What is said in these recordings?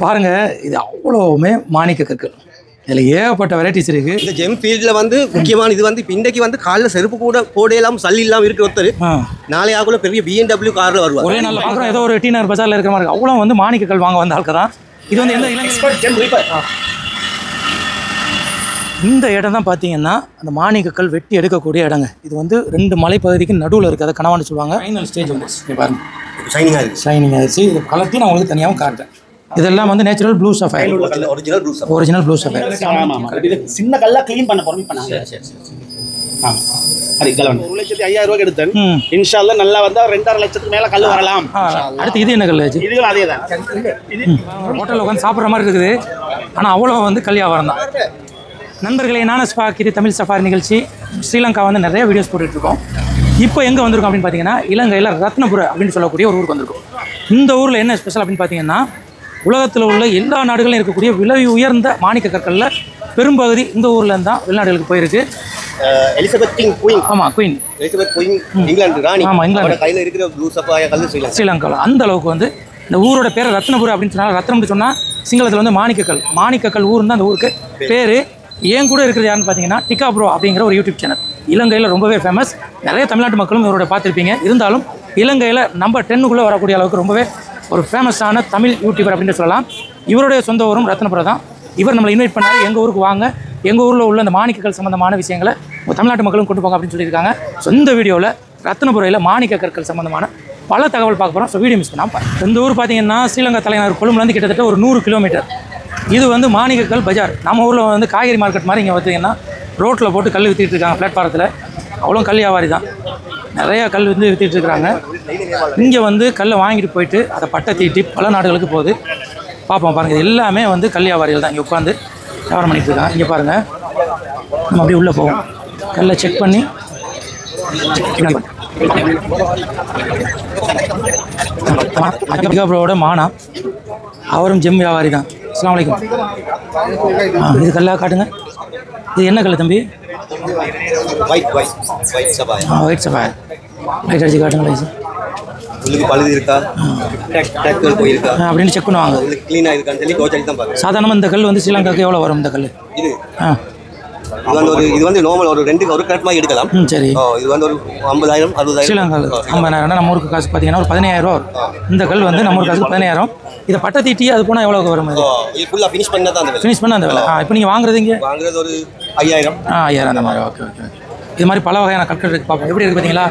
பாருங்க இது அவ்வளவுமே மாணிக்க கற்கள். இதில் ஏகப்பட்ட வெரைட்டிஸ் இருக்கு. இந்த ஜெம் ஃபீல்டில் வந்து முக்கியமான இது வந்து இன்றைக்கு வந்து காலில் செருப்பு கூட போடையெல்லாம் சல்லி இல்லாமல் இருக்கிற ஒருத்தர் நாளையாகுள்ள பெரிய BMW காரில் வருவார். ஒரே நாள் பார்க்குறோம் ஏதோ ஒரு டீனர் பஜாரில் இருக்கிற மாதிரி அவ்வளோ வந்து மாணிக்கக்கல் வாங்க வந்த ஆளுக்கு தான். இது வந்து எந்த இந்த இடம் தான் பார்த்தீங்கன்னா அந்த மாணிக்கக்கல் வெட்டி எடுக்கக்கூடிய இடங்க. இது வந்து 2 மலைப்பகுதிக்கு நடுவில் இருக்குது. அதை கனவான்னு சொல்லுவாங்க. ஃபைனல் ஸ்டேஜ் வந்து பாருங்க ஷைனிங்காக இருக்குது. ஷைனிங் ஆகிடுச்சு. இது கலத்தி நான் உங்களுக்கு தனியாகவும் காட்டுறேன். இதெல்லாம் வந்து natural blue sapphire. Original blue sapphire. சின்ன கல்லா க்ளீன் பண்ண போறோம். இப்போ நாங்கள் அது கலவன் 1,05,000 ரூபாய்க்கு எடுத்தேன். இன்ஷால்லா நல்லா வந்தா 2.5 லட்சத்துக்கு மேல கல் வரலாம். அடுத்து இது என்ன கல் ஆச்சு? இதுவும் அதே தான். இது ஹோட்டலில் உட்காந்து சாப்பிட்ற மாதிரி இருக்குது. ஆனால் அவ்வளோ வந்து கல் வியாபாரம் தான். நண்பர்களே, நானஸ்பாக் இது தமிழ் சஃபாரி நிகழ்ச்சி. ஸ்ரீலங்கா வந்து நிறைய வீடியோஸ் போட்டுட்ருக்கோம். இப்போ எங்கே வந்திருக்கோம் அப்படின்னு பார்த்தீங்கன்னா இலங்கையில் ரத்னபுர அப்படின்னு சொல்லக்கூடிய ஒரு ஊருக்கு வந்திருக்கோம். இந்த ஊரில் என்ன ஸ்பெஷல் அப்படின்னு பார்த்தீங்கன்னா உலகத்தில் உள்ள எல்லா நாடுகளிலும் இருக்கக்கூடிய விலை உயர்ந்த மாணிக்க கற்களில் பெரும்பகுதி இந்த ஊரில் தான் வெளிநாடுகளுக்கு போயிருக்கு. Elizabeth queen. ஆமாம், குயின் எலிசபெத் குயின் இங்கிலாந்து ராணி. ஆமாம், இங்கிலாந்து கையில் இருக்கிற ப்ளூ சஃபயர் கல் ஸ்ரீலங்காவில் அந்த அளவுக்கு வந்து இந்த ஊரோட பேரை ரத்னபுரம் அப்படின்னு சொன்னால், ரத்னம்னு சொன்னால் சிங்களத்தில் வந்து மாணிக்கக்கல். மாணிக்கக்கல் ஊர் தான் அந்த ஊருக்கு பேர். ஏன் கூட இருக்கிறது யாருன்னு பார்த்தீங்கன்னா டிகா ப்ரோ அப்படிங்கிற ஒரு யூடியூப் சேனல் இலங்கையில் ரொம்பவே ஃபேமஸ். நிறைய தமிழ்நாட்டு மக்களும் இவரோட பார்த்துருப்பீங்க. இருந்தாலும் இலங்கையில் நம்பர் 10க்குள்ளே வரக்கூடிய அளவுக்கு ரொம்பவே ஒரு ஃபேமஸான தமிழ் யூடியூபர் அப்படின்னு சொல்லலாம். இவருடைய சொந்த ஊரும் ரத்னபுரம் தான். இவர் நம்மளை இன்வைட் பண்ணாரு, எங்கள் ஊருக்கு வாங்க, எங்கள் ஊரில் உள்ள அந்த மாணிக்கக்கல் சம்மந்தமான விஷயங்களை தமிழ்நாட்டு மக்களும் கொண்டு போங்க அப்படின்னு சொல்லியிருக்காங்க. ஸோ இந்த வீடியோவில் ரத்னபுரையில் மாணிக்க கற்கள் சம்மந்தமான பல தகவல் பார்க்க போகிறோம். ஸோ வீடியோ மிஸ் பண்ணாமல் பாருங்கள். இந்த ஊர் பார்த்தீங்கன்னா ஸ்ரீலங்கா தலைநகர் கொழும்புலேருந்து கிட்டத்தட்ட ஒரு 100 கிலோமீட்டர். இது வந்து மாணிக்கக்கல் பஜார். நம்ம ஊரில் வந்து காய்கறி மார்க்கெட் மாதிரி இங்கே பார்த்தீங்கன்னா ரோட்டில் போட்டு கல் விற்றிட்டு இருக்காங்க. பிளாட்ஃபாரத்தில் அவ்வளோ கல் வியாபாரி தான். நிறையா கல் வந்து விற்றிட்டு இருக்கிறாங்க. இங்கே வந்து கல்லை வாங்கிட்டு போயிட்டு அதை பட்டை தீட்டி பல நாடுகளுக்கு போகுது. பார்ப்போம் பாருங்கள். இது எல்லாமே வந்து கல் வியாபாரிகள் தான் இங்கே உட்காந்து வியாபாரம் பண்ணிகிட்டு இருக்காங்க. இங்கே பாருங்கள், நம்ம அப்படியே உள்ளே போவோம். கல்லை செக் பண்ணி ப்ரோவோட மானா, அவரும் ஜெம் வியாபாரி தான். அஸ்ஸலாமு அலைக்கும். இது கல்லாக காட்டுங்க. இது என்ன கல் தம்பி? White sapphire. White sapphire. Light அடிச்சு காட்டுங்க. லைஸ் உங்களுக்கு பழுது இருக்கா, டேக்கள் போயிருக்கா அப்படின்னு செக் பண்ணுவாங்க. க்ளீனாக இருக்கான்னு சொல்லி கோச்சடி தான் பார்க்குறேன். சாதாரணமாக இந்த கல் வந்து ஸ்ரீலங்காவுக்கு எவ்வளோ வரும்? இந்த கல் இது வந்து நார்மல் ஒரு 2 ஒரு கரெக்ட் மாதிரி எடுக்கலாம். சரி. இது வந்து ஒரு 50,000 60,000. ஸ்ரீலங்காவில் 50,000. நம்ம ஊருக்கு காசு பார்த்தீங்கன்னா ஒரு 15,000 ரூபா வரும். இந்த கல் வந்து நம்ம ஊருக்கு காசு 15,000. இதை பட்டை தீட்டி அது போனால் எவ்வளோ வரும்? இது ஃபுல்லாக ஃபினிஷ் பண்ண தான் அந்த ஃபினிஷ் பண்ண அந்த வேலை. இப்போ நீங்கள் வாங்குறது இங்கே வாங்குறது ஒரு 5,000. 5,000 அந்த மாதிரி. Okay okay. இது மாதிரி பல வகையான கற்கள் இருக்குது. பார்ப்போம் எப்படி இருக்குது பார்த்தீங்களா?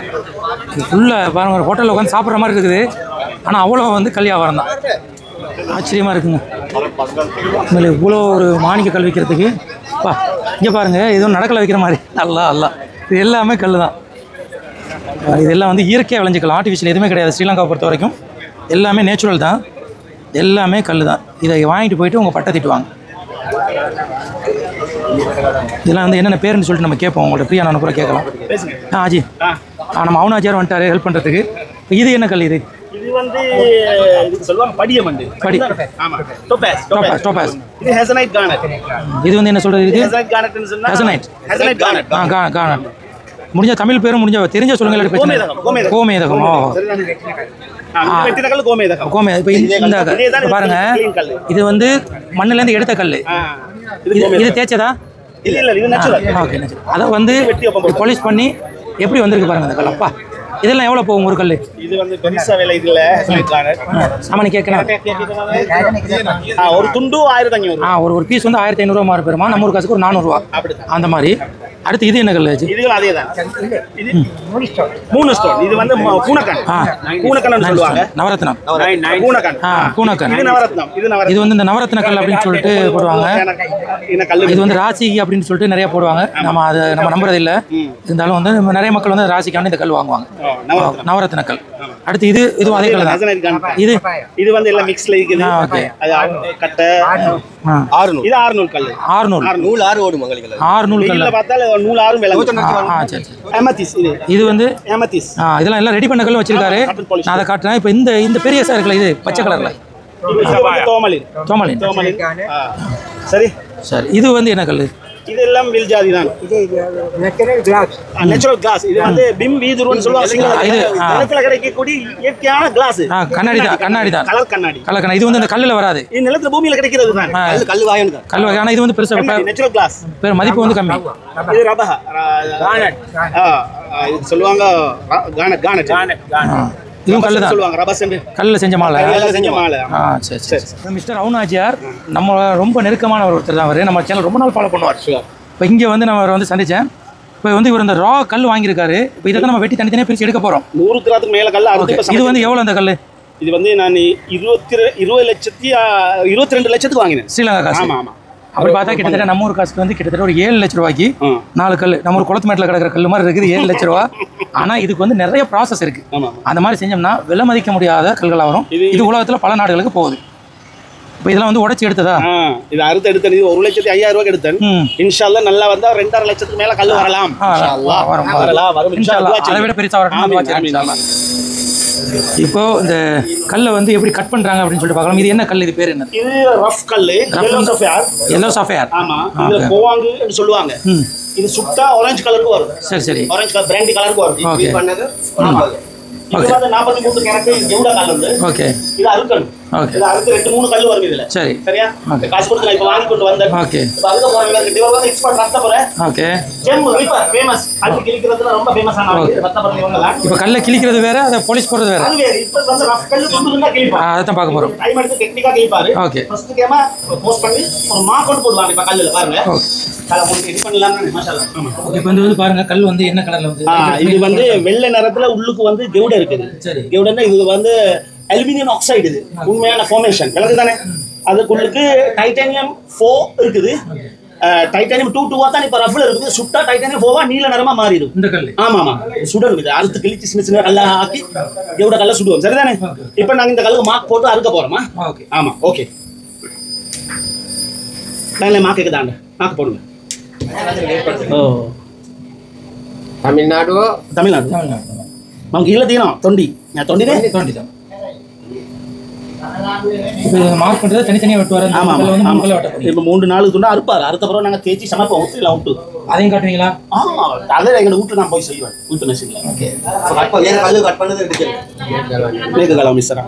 இது ஃபுல்லாக பாருங்கள், ஒரு ஹோட்டலில் உட்காந்து சாப்பிட்ற மாதிரி இருக்குது. ஆனால் அவ்வளோ வந்து கல் வியாபாரம் தான். ஆச்சரியமாக இருக்குங்க. இதில் இவ்வளோ ஒரு மாணிக்க கல் விற்கிறதுக்கு இங்கே பாருங்கள், எதுவும் நடக்கலை வைக்கிற மாதிரி. அல்ல இது எல்லாமே கல் தான். இதெல்லாம் வந்து இயற்கையாக விளைஞ்சிக்கல், ஆர்டிஃபிஷியல் எதுவுமே கிடையாது. ஸ்ரீலங்காவை பொறுத்த வரைக்கும் எல்லாமே நேச்சுரல் தான். எல்லாமே கல் தான். இதை வாங்கிட்டு போயிட்டு உங்கள் பட்டை திட்டுவாங்க. இதெல்லாம் வந்து என்னென்ன பேருன்னு சொல்லிட்டு நம்ம கேட்போம். உங்கள்ட்ட ஃப்ரீயாக நான் கூட கேட்கலாம். ஆஜி நம்ம அவுனாச்சியார் வந்துட்டார் ஹெல்ப் பண்ணுறதுக்கு. இது என்ன கல்? இது வந்து இதுக்கு சொல்லுவாங்க படியமண்டு. படி. ஆமா. டோபாஸ். இது ஹெசனைட் கார்னட். இது வந்து என்ன சொல்றது? இது ஹெசனைட் கார்னட்னு சொன்னா ஹெசனைட் கார்னட். கார்னட். முடிஞ்ச தமிழ் பேரும் முடிஞ்ச தெரிஞ்ச சொல்லுங்க. கோமேதகம். கோமேதகம். இப்போ இந்த பாருங்க, இது வந்து மண்ணிலேருந்து எடுத்த கல். இது தேய்ச்சதா? இல்ல இது நேச்சுரல். ஓகே. அதை வந்து பாலிஷ் பண்ணி எப்படி வந்திருக்கு பாருங்க அந்த கல். அப்பா, இதெல்லாம் எவ்வளோ போகும் ஒரு கல்? இது வந்து பெருசா விலை இது இல்ல. சாமானி கேட்கலாம். ஒரு துண்டு 1500. ஒரு பீஸ் வந்து 1500 ரூபா மாதிரி பெருமா. நம்ம ஒரு காசுக்கு ஒரு 400 ரூபா அந்த மாதிரி. அடுத்து இது என்ன கல்? இதுவும் அதே தான். இது 3 ஸ்டோன். இது வந்து பூனக்கன். பூனக்கன் சொல்லுவாங்க. நவரத்னம். பூனக்கன். பூனக்கன். இது நவரத்னம். இது வந்து இந்த நவரத்ன கல் அப்படின்னு சொல்லிட்டு போடுவாங்க. இது வந்து ராசி அப்படின்னு சொல்லிட்டு நிறைய போடுவாங்க. நம்ம அதை நம்ம நம்புறது இல்லை. இருந்தாலும் வந்து நிறைய மக்கள் வந்து ராசிக்கான இந்த கல் வாங்குவாங்க. நவரத்ன கல். அடுத்து இதுவும் அதே கல் தான். இது வந்து எல்லாம் மிக்ஸ்ல இருக்குது. அது கட்டை 600. இது 600 கல். 600 நூல் 6 ஓடும் மங்களுக்கு. 600 கல். பார்த்தால நூல் 6 விலை. சரி. அமெத்திஸ். இது வந்து அமெத்திஸ். இதெல்லாம் எல்லாம் ரெடி பண்ண கல் வச்சிருக்காரு. நான் அதை காட்டுறேன். இப்போ இந்த பெரிய சார் இருக்குல்ல, இது பச்சை கலர்ல. இது வந்து தோமலின். தோமலின். சரி. இது வந்து என்ன கல்? இதெல்லாம் வில் ஜாதி தான். இது நேச்சுரல் கிளாஸ். Natural class. இது வந்து பிம் வீதுருன்னு சொல்லுவாங்க சிங்களத்துல. நிலத்துல கிடைக்கக்கூடிய இயற்கையான கிளாஸ். கண்ணாடி தான். கலர் கண்ணாடி. இது வந்து அந்த கல்லுல வராது. இது நிலத்துல பூமியில கிடைக்கிறது தான். கல் வாயன் கல் வகை. ஆனா இது வந்து பெருசா நேச்சுரல் கிளாஸ். மதிப்பு வந்து கம்மி. இது ரபா கானட். இது சொல்லுவாங்க கானட். இதுவும் கல்லு தான் சொல்லுவாங்க. ரபா செஞ்சு கல்லில் செஞ்ச மாலை. சரி. மிஸ்டர் அருண் ஆச்சியார் நம்ம ரொம்ப நெருக்கமான ஒருத்தர் தான். அவர் நம்ம சேனல் ரொம்ப நாள் ஃபாலோ பண்ணுவார். இப்போ இங்கே வந்து நம்ம வந்து சந்தித்தேன். இப்போ வந்து இவர் இந்த ரா கல் வாங்கியிருக்காரு. இப்போ இதை தான் நம்ம வெட்டி தனித்தனியாக பிரித்து எடுக்க போகிறோம். 100 கிராத்துக்கு மேலே கல். இது வந்து எவ்வளோ அந்த கல்? இது வந்து நான் 22 லட்சத்துக்கு வாங்கினேன் ஸ்ரீலங்கா காசு. ஆமாம் ஆமாம். அப்படி பார்த்தா கிட்டத்தட்ட நம்ம ஊர் காசுக்கு வந்து கிட்டத்தட்ட ஒரு 7 லட்ச ரூபாய்க்கு 4 கல். நம்ம ஒரு குளத்துமேட்டில் கிடக்கிற கல் மாதிரி இருக்குது. 7 லட்ச ரூபா. ஆனால் இதுக்கு வந்து நிறைய ப்ராசஸ் இருக்குது. அந்த மாதிரி செஞ்சோம்னா விலை மதிக்க முடியாத கல்களாக வரும். இது உலகத்தில் பல நாடுகளுக்கு போகுது. இப்போ இதெல்லாம் வந்து உடைச்சி எடுத்ததா? இது அறுத்து எடுத்தது 1,05,000 எடுத்தேன். இன்ஷால்லா நல்லா வந்தா 2.5 லட்சத்துக்கு மேலே கல் வரலாம். அதை விட பெருசாக வரணும். இப்போ இந்த கல்லை வந்து எப்படி கட் பண்றாங்க அப்படின்னு சொல்லிட்டு பார்க்கலாம். இது என்ன கல்? இது பேர் என்ன? இது ரஃப் கல். yellow sapphire. ஆமா. இது கோவாங்கு ன்னு சொல்லுவாங்க. இது சுட்டா ஆரஞ்சு கலருக்கு வரும். சரி. ஆரஞ்சு கலர் பிராண்டி கலருக்கு வரும். இது பண்ணது. இது வந்து 43 கேரட் ஜெவுடா கல் உண்டு. ஓகே. இது அறுக்கணும். ஓகே. இது அறுத்து 2-3 கல் வரும் இதுல. சரி. சரியா? காசு கொடுத்து நான் இப்ப வாங்கி கொண்டு வந்தேன். ஓகே. இப்ப அதுக்கு போறவங்க டிவர் வந்து எக்ஸ்பர்ட் ரத்தபுர. ஓகே. ஜெம் ரிப்பர் ஃபேமஸ். கல் கிளிக்கிறதுல ரொம்ப ஃபேமஸான ஆளு ரத்தபுர இவங்கலாம். இப்ப கல்ல கிளிக்கிறது வேற, அத பாலிஷ் போறது வேற. அது வேற. இப்ப வந்து ரஃப் கல் துண்டுதுன்னா கிளிப்பா. அத தான் பார்க்க போறோம். டைம் எடுத்து டெக்னிக்கா கிளிப்பாரு. ஓகே. ஃபர்ஸ்ட் கேமா போஸ்ட் பண்ணி ஒரு மார்க் அவுட் போடுவாங்க இப்ப கல்லுல பாருங்க. ஓகே. கல்ல போட்டு எடிட் பண்ணலாம்னு மாஷாஅல்லாஹ். இப்போ வந்து பாருங்க கல் வந்து என்ன கலர்ல வந்து? இது வந்து வெள்ளை நிறத்துல உள்ளுக்கு வந்து கெவுடா இருக்குது. சரி. கெவுடன்னா இது வந்து அலுமினியம் ஆக்சைடு. இது உண்மையான ஃபார்மேஷன் விளக்கு தானே. அதுக்குள்ளுக்கு டைட்டானியம் 4 இருக்குது. டைட்டானியம் 2 தான் இப்ப ரஃப்ல இருக்குது. சுட்டா டைட்டானியம் 4 நீல நிறமா மாறிடும் இந்த கல். ஆமா ஆமா. சுடணும். இது அறுத்து கிழிச்சு சின்ன சின்ன கல்லா ஆக்கி கெவுடா கல்ல சுடுவோம். சரிதானே? இப்போ நாங்க இந்த கல்லுக்கு மார்க் போட்டு அறுக்க போறோமா? ஓகே. ஆமா. ஓகே. நான் மார்க் கேக்குதாங்க. மார்க் போடுங்க. ஓ. தமிழ்நாடு. நமக்கு இல்ல தீனம் தொண்டி. நான் தொண்டி தான். இப்போ மார்க் பண்றது தனித்தனியா வெட்டுவாரு. ஆமா வந்து 3 கல்ல வெட்ட போறீங்க. இப்போ 3-4 துண்டா அறுப்பாரு. அறுத்த பிறகு நாங்க தேய்ச்சி சமைப்போம். ஊத்துல விட்டு அதையும் காட்டுவீங்களா? ஆமா. அதை எங்க வீட்டுல நான் போய் செய்வேன். வீட்டு மெஷின்ல. ஓகே. கல் கட் பண்ணது எடுக்கிறேன். மேக கலம் மிஸ்ரா.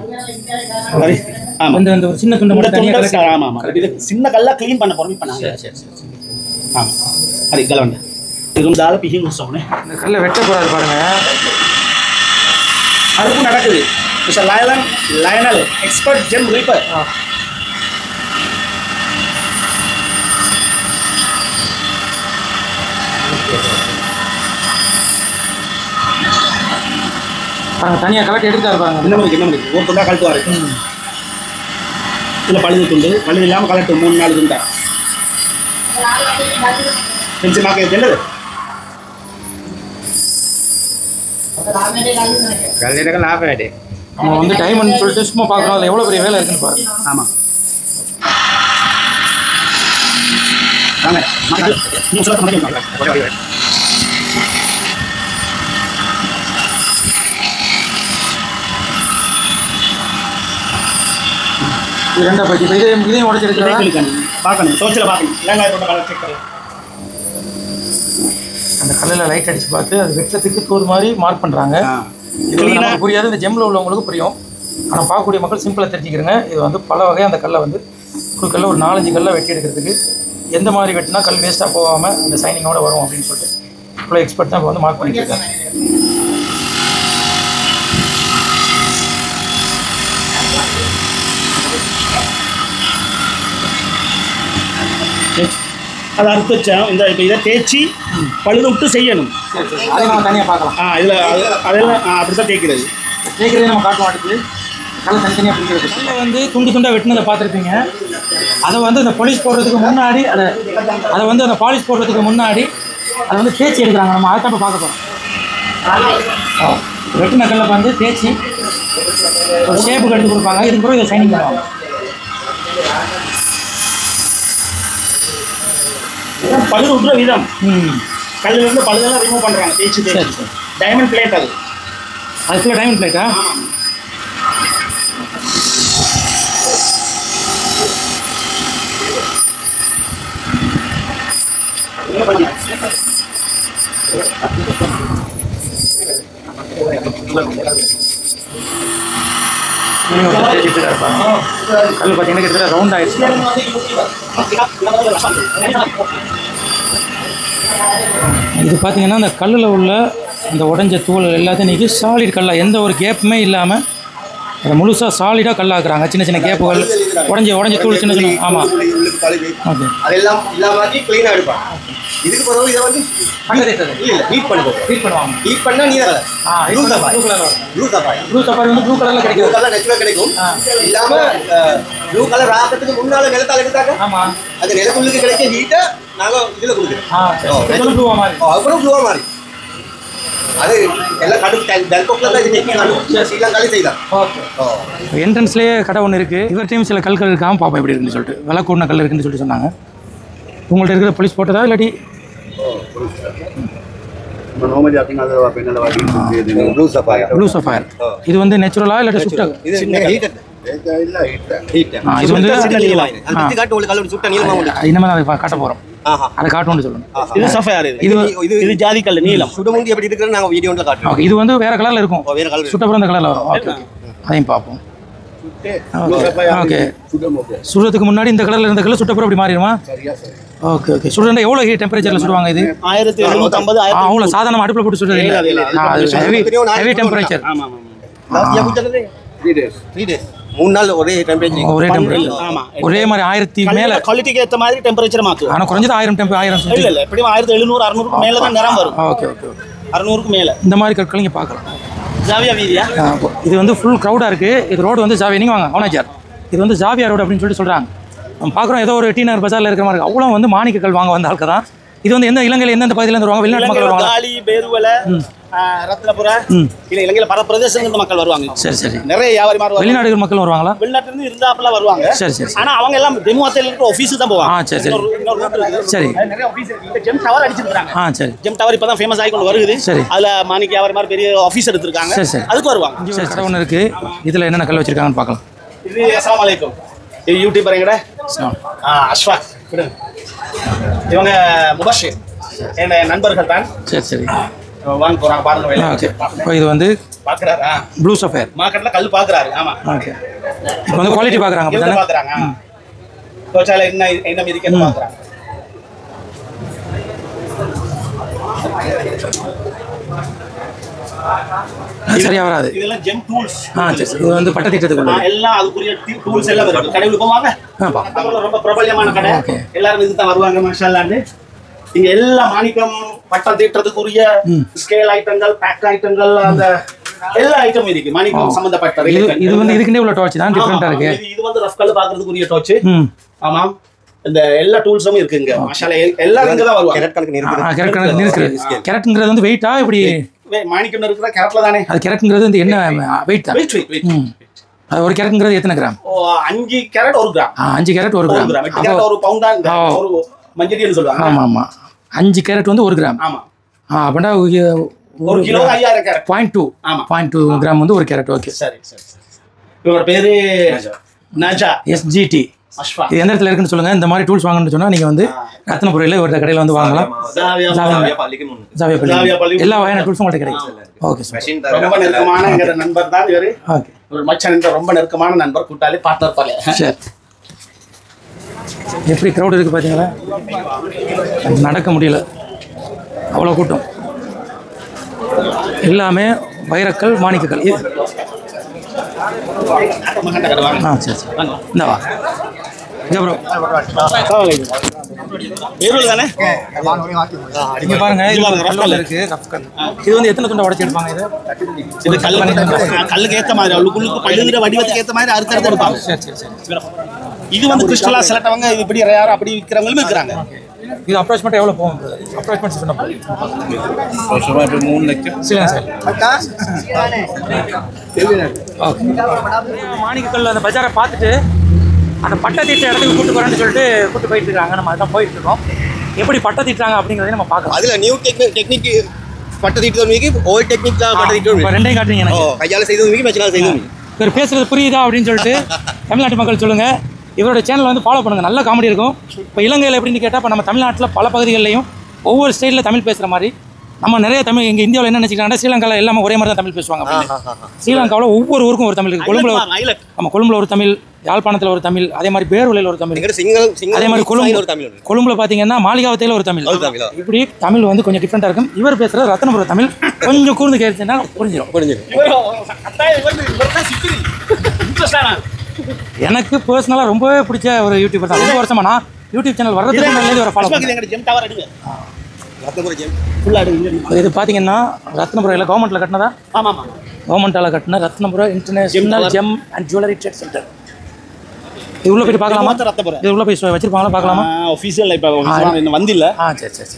சரி. ஆமா. அந்த ஒரு சின்ன துண்டு மட்டும் தனியா கலக்க. ஆமா ஆமா. இது சின்ன கல்ல க்ளீன் பண்ண போறோம் இப்ப நாங்க. சரி. ஆமா. ஹரி கலவண்ட. இருந்தால பிஹிங் உசோனே. இந்த கல்ல வெட்ட போறாரு பாருங்க. அதுக்கு நடக்குது. Mister Lionel expert GeM reaper. தனியா கலக்க எடுத்துட்டாரு பாருங்க. என்ன மணிக்கு ஒரு துண்டா கழட்டுவாரு. இல்லை பழுது துண்டு பழுது இல்லாமல் கலட்டு 3-4 துண்டா பென்சில் மார்க் என்னது கல்லிடக்க லாபம் ஆயிடு. நம்ம வந்து டைமண்ட் சொல்லிட்டு சும்மா பார்க்குறோம். அதில் எவ்வளோ பெரிய வேலை இருக்குன்னு பாருங்க. ஆமாம். வாங்க நீங்கள் சொல்ல இது 2 பைக்கு. இப்போ இதையும் உடச்சி எடுக்கிறேன். பார்க்கணும். சோச்சில் பார்க்கணும். தேங்காய் போட்ட கலர் செக் பண்ணலாம். அந்த கல்லில் லைட் அடித்து பார்த்து அது வெட்டத்துக்கு தோது மாதிரி மார்க் பண்ணுறாங்க. இது நமக்கு புரியாது. இந்த ஜெம்மில் உள்ளவங்களுக்கு புரியும். ஆனால் பார்க்கக்கூடிய மக்கள் சிம்பிளாக தெரிஞ்சுக்கிறேங்க. இது வந்து பல வகை அந்த கல்லை வந்து ஒரு கல்லை ஒரு 4-5 கல்லை வெட்டி எடுக்கிறதுக்கு எந்த மாதிரி வெட்டினா கல் வேஸ்ட்டாக போகாமல் அந்த சைனிங்கோடு வரும் அப்படின்னு சொல்லிட்டு இவ்வளோ எக்ஸ்பர்ட் தான் இப்போ வந்து மார்க் பண்ணிட்டு இருக்காங்க. அதை அறுத்து வச்சோம். இந்த இப்போ இதை தேய்ச்சி பழுது விட்டு செய்யணும். அதை நம்ம தனியாக பார்க்கலாம். இதில் அதெல்லாம் அப்படி தான் தேய்க்கிறது. தேய்க்கிறதே நம்ம காட்ட மாட்டேங்குது. கல்லை தனித்தனியாக பிடிக்கிறது. கல்லை வந்து துண்டு துண்டாக வெட்டினதை பார்த்துருப்பீங்க. அதை வந்து அந்த பாலிஷ் போடுறதுக்கு முன்னாடி அதை வந்து அந்த பாலிஷ் போடுறதுக்கு முன்னாடி அதை வந்து தேய்ச்சி எடுக்கிறாங்க. நம்ம அதை தான் பார்க்க போகிறோம். வெட்டின கல்லை வந்து தேய்ச்சி ஒரு ஷேப்பு கட்டு கொடுப்பாங்க. இதுக்கு பிறகு இதை சைனிங் பண்ணுவாங்க. பழுது விட்டுற விதம் கல்லுலேருந்து பழுதெல்லாம் ரிமூவ் பண்ணுறாங்க. தேய்ச்சி டைமண்ட் பிளேட் அது அதுக்குள்ள டைமண்ட் பிளேட்டா? கல் பார்த்தீங்கன்னா கிட்டத்தட்ட ரவுண்ட் ஆயிடுச்சு. இது பார்த்தீங்கன்னா அந்த கல்லில் உள்ள அந்த உடஞ்ச தூள் எல்லாத்தையும் நீக்கி சாலிட் கல்லாக எந்த ஒரு கேப்புமே இல்லாமல் அதை முழுசாக சாலிடாக கல்லாக்குறாங்க. சின்ன சின்ன கேப்புகள் உடஞ்ச தூள் சின்ன சின்ன. ஆமாம், ஓகே. அதெல்லாம் இல்லாமல் க்ளீனாக எடுப்பாங்க. இதுக்கு பிறகு இதை வந்து ஹீட் பண்ணுவோம். ஹீட் பண்ணால் நீ ப்ளூ சஃபாரி வந்து ப்ளூ கலரில் கிடைக்கும். ப்ளூ கலர் நேச்சுரலாக கிடைக்கும். இல்லாமல் ப்ளூ கலர் ஆக்கிறதுக்கு முன்னால் நிலத்தால் எடுத்தாங்க. ஆமாம், அது நிலத்துள்ளுக்கு கிடைக்க ஹீட்டை நாங்கள் இதில் கொடுக்குறோம். ப்ளூவாக மாறி அப்புறம் ப்ளூவாக மாறி அது எல்லாம் கடுப்பு பெல்கோக்கில் தான் இது டெக்னிக் ஸ்ரீலங்காலே செய்தான். ஓகே. என்ட்ரன்ஸ்லேயே கடை ஒன்று இருக்குது. இவர்கிட்டையும் சில கல்கள் இருக்காமல் பார்ப்போம் எப்படி இருக்குன்னு சொல்லிட்டு. விலை கூடின கல் இருக்குன்னு சொல்லிட்டு சொன்னாங்க. உங்கள்கிட்ட இருக்கிற போலீஸ் போட்டதா இல்லாட்டி ப்ளூ சஃபாயர். இது வந்து நேச்சுரலா இல்லாட்டி சுட்ட? இது வந்து இனிமேல் அதை காட்ட போகிறோம். அதை காட்டணும்னு சொல்லணும். இது சஃபயர். இது ஜாதி கல் நீலம். சுடமுண்டி எப்படி இருக்கிறது நாங்கள் வீடியோவில் காட்டுறோம். ஓகே. இது வந்து வேற கலரில் இருக்கும். வேறு கலர் சுட்டப்புறம் அந்த கலரில் வரும். ஓகே, அதையும் பார்ப்போம். ஓகே. சுடுறதுக்கு முன்னாடி இந்த கலரில் இருந்த கலர் சுட்டப்புறம் அப்படி மாறிடுமா? Okay okay. சுடுறா எவ்வளோ டெம்பரேச்சரில் சுடுவாங்க? இது 1750. அவ்வளோ சாதாரண அடுப்பில் போட்டு சுடுறது ஹெவி டெம்பரேச்சர். 3 days 3 நாள் ஒரே டெம்பரேச்சர். ஒரே மாதிரி 1000 மேலே குவாலிட்டிக்கு ஏற்ற மாதிரி டெம்பரேச்சர் மாற்றும். ஆனால் குறைஞ்சது 1000 இல்லை எப்படியும் 1700 600 மேலே தான் நிறம் வரும். Okay okay. 600க்கு மேலே இந்த மாதிரி கற்கள் நீங்கள் பார்க்கலாம். ஜாவியா வீதியா? இது வந்து ஃபுல் க்ரௌடாக இருக்குது. இது ரோடு வந்து ஜாவியா. நீங்கள் வாங்க அவனாச்சார். இது வந்து ஜாவியா ரோடு அப்படின்னு சொல்லிட்டு சொல்கிறாங்க. நம்ம பார்க்குறோம் ஏதோ ஒரு டீனர் பஜாரில் இருக்கிற மாதிரி. அவ்வளோ வந்து மாணிக்கக்கல் வாங்க வந்த ஆட்கள் தான். இது வந்து எந்த இலங்கையில் எந்தெந்த பகுதியில் வருவாங்க? வெளிநாட்டு மக்கள் வருவாங்க. காலி, பேருவல, ரத்னபுர, இல்ல இலங்கையில் பல பிரதேசங்கள் மக்கள் வருவாங்க. சரி சரி. நிறைய வியாபாரி மாதிரி வெளிநாடுகள் மக்கள் வருவாங்களா? வெளிநாட்டுல இருந்து இருந்தாப்புல வருவாங்க. சரி சரி. ஆனா அவங்க எல்லாம் டெமோத்தேல இருக்க ஆபீஸ் தான் போவாங்க. சரி சரி. சரி. நிறைய ஆபீஸ் இருக்கு. ஜெம் டவர் அடிச்சிருக்காங்க. சரி. ஜெம் டவர் இப்பதான் ஃபேமஸ் ஆகி கொண்டு வருது. சரி. அதுல மாணிக்க வியாபாரி மாதிரி பெரிய ஆபீஸ் எடுத்துருக்காங்க. சரி சரி. அதுக்கு வருவாங்க. சரி. கடை ஒன்று இருக்கு. இதுல என்னென்ன கல் வச்சிருக்காங்கன்னு பார்க்கலாம். இது அஸ்ஸலாமு அலைக்கும். இது யூடியூபர் எங்கட அஷ்ஃபாக். இவங்க முபஷிர் என் நண்பர்கள் தான். சரி சரி. வாங்க போறாங்க பாருங்க. ஓகே. இது வந்து பாக்குறாரா? ப்ளூ சஃபயர் மார்க்கெட்ல கல் பாக்குறாரு. ஆமா. ஓகே. இப்போ வந்து குவாலிட்டி பார்க்குறாங்க. அப்படி தானே பாக்குறாங்க. தோச்சால என்ன மிதிக்கன்னு பாக்குறாங்க. சரியா வராது. இதெல்லாம் ஜெம் டூல்ஸ். சரி. இது வந்து பட்ட திட்டத்துக்குள்ள எல்லாம் அதுக்குரிய டூல்ஸ் எல்லாம் இருக்கு. கடைக்கு போவாங்க. ரொம்ப பிரபலமான கடை. எல்லாரும் இதுக்கு தான் வருவாங்க. மாஷாஅல்லாஹ். இங்க எல்லா மாணிக்கம் பட்டம் தீட்டுறதுக்குரிய ஸ்கேல் ஐட்டங்கள், பேக் ஐட்டங்கள், அந்த எல்லா ஐட்டமும் இருக்கு. மாணிக்கம் சம்பந்தப்பட்ட. இது வந்து இதுக்குன்னே உள்ள டார்ச் தான் டிஃபரெண்டா இருக்கு. இது வந்து ரஃப் கல் பாக்குறதுக்குரிய டார்ச். ஆமாம். இந்த எல்லா டூல்ஸும் இருக்குங்க. மாஷாஅல்லாஹ் எல்லாரும் இங்க தான் வருவாங்க. கேரட் கணக்கு இருக்கு. கேரட் கணக்கு இருக்கு. கேரட்ங்கிறது வந்து வெயிட்டா இப்படி மாணிக்கம் இருக்கிற கேரட்ல தானே. அது கேரட்ங்கிறது வந்து என்ன வெயிட் தான்? வெயிட். அது ஒரு கேரட்ங்கிறது எத்தனை gram? 5 carat 1 gram. 5 carat 1 gram. 8 carat 1 pound தான். ஒரு மஞ்சடின்னு சொல்லுவாங்க. ஆமா ஆமா. 5 கேரட் வந்து 1 கிராம். ஆமா. அப்படின்னா 1 கிலோ 5000 கேரட். 0.2. ஆமா. 0.2 கிராம் வந்து 1 கேரட். ஓகே. சரி சரி. இவரோட பேரு நஜா. SGT. அஷ்ஃபாக். இது எந்த இடத்துல இருக்குன்னு சொல்லுங்க. இந்த மாதிரி டூல்ஸ் வாங்கணும்னு சொன்னா நீங்க வந்து ரத்னபுரியில ஒரு கடையில வந்து வாங்கலாம். ஜாவியா பள்ளி. எல்லா வகையான டூல்ஸும் உங்கள்கிட்ட கிடைக்கும். Okay sir. ரொம்ப நெருக்கமான எங்க நண்பர் தான் இவரு. ஓகே. ஒரு மச்சான் என்ற ரொம்ப நெருக்கமான நண்பர், கூட்டாளி, பார்ட்னர் பாலே. சரி. எப்படி க்ரௌட் இருக்குது பார்த்தீங்களா? நடக்க முடியல, அவ்வளோ கூட்டம். எல்லாமே வைரக்கல், மாணிக்கக்கல். சரி சரி. இந்தவா ப்ரோ. தானே இங்க பாருங்க. இது இருக்கு ரஃப் கல். இது வந்து எத்தனை துண்டை உடைச்சு எடுப்பாங்க? இது கல்லுக்கு ஏற்ற மாதிரி அவளுக்கு பல்லுங்கிற வடிவத்துக்கு ஏற்ற மாதிரி அறுத்து எடுப்பாங்க. சரி சரி சரி. இது வந்து கிறிஸ்டலா சிலட்டவங்க இது இப்படி யாரும் அப்படி விற்கிறவங்களும் இருக்கிறாங்க. இது அப்ராக்சிமேட்டாக எவ்வளோ போகும்? அப்ராக்சிமேட் சொன்ன 3 லட்சம். சரி சார். ஓகே. மாணிக்கக்கல் அந்த பஜாரை பார்த்துட்டு அந்த பட்டை தீட்ட இடத்துக்கு கூட்டு போகிறேன்னு சொல்லிட்டு கூட்டு போயிட்டு இருக்காங்க. நம்ம அதான் போயிட்டு இருக்கோம். எப்படி பட்டை தீட்டுறாங்க அப்படிங்கிறத நம்ம பார்க்கலாம். அதில் நியூ டெக்னிக் பட்டை தீட்டுறதுக்கு ஓல்ட் டெக்னிக் தான். பட்டை தீட்டு ரெண்டையும் காட்டுறீங்க எனக்கு. கையால் செய்தது மெஷினால் செய்தது. இவர் பேசுறது புரியுதா அப்படின்னு சொல்லிட்டு தமிழ்நாட்டு மக்கள் சொல்லுங்கள். இவரோட சேனல் வந்து ஃபாலோ பண்ணுங்கள். நல்ல காமெடி இருக்கும். இப்போ இலங்கையில் எப்படின்னு கேட்டால் இப்போ நம்ம தமிழ்நாட்டில் பல பகுதிகளிலையும் ஒவ்வொரு ஸ்டைலில் தமிழ் பேசுகிற மாதிரி நம்ம நிறைய தமிழ் எங்கள் இந்தியாவில் என்ன நினச்சிக்கிறாங்கன்னா ஸ்ரீலங்காவில் எல்லாமே ஒரே மாதிரி தான் தமிழ் பேசுவாங்க அப்படின்னு. ஸ்ரீலங்காவில் ஒவ்வொரு ஊருக்கும் ஒரு தமிழ் இருக்குது. கொழும்புல ஒரு தமிழ், யாழ்ப்பாணத்தில் ஒரு தமிழ், அதே மாதிரி பேரூரில் ஒரு தமிழ், அதே மாதிரி கொழும்புல பார்த்தீங்கன்னா மாளிகாவத்தையில் ஒரு தமிழ். இப்படி தமிழ் வந்து கொஞ்சம் டிஃப்ரெண்ட்டாக இருக்கும். இவர் பேசுகிற ரத்னபுர தமிழ் கொஞ்சம் கூர்ந்து கேட்டுச்சுன்னா புரிஞ்சிடும். எனக்கு பர்சனலாக ரொம்பவே பிடிச்ச ஒரு யூடியூபர் தான். 2 வருஷமா நான் யூடியூப் சேனல் வர்றதுக்கு முன்னாடி ஒரு ஃபாலோ பண்ணுறேன். இது பார்த்தீங்கன்னா ரத்னபுரம் இல்லை கவர்மெண்ட்டில் கட்டினதா? ஆமாம், கவர்மெண்ட்டால் கட்டின Ratnapuram international GeM and jewellery trade centre. இது உள்ள போய் பார்க்கலாமா? இது உள்ள போய் வச்சிருப்பாங்களா பார்க்கலாமா? ஆஃபீஸியல் இப்போ வந்தில்லை. சரி.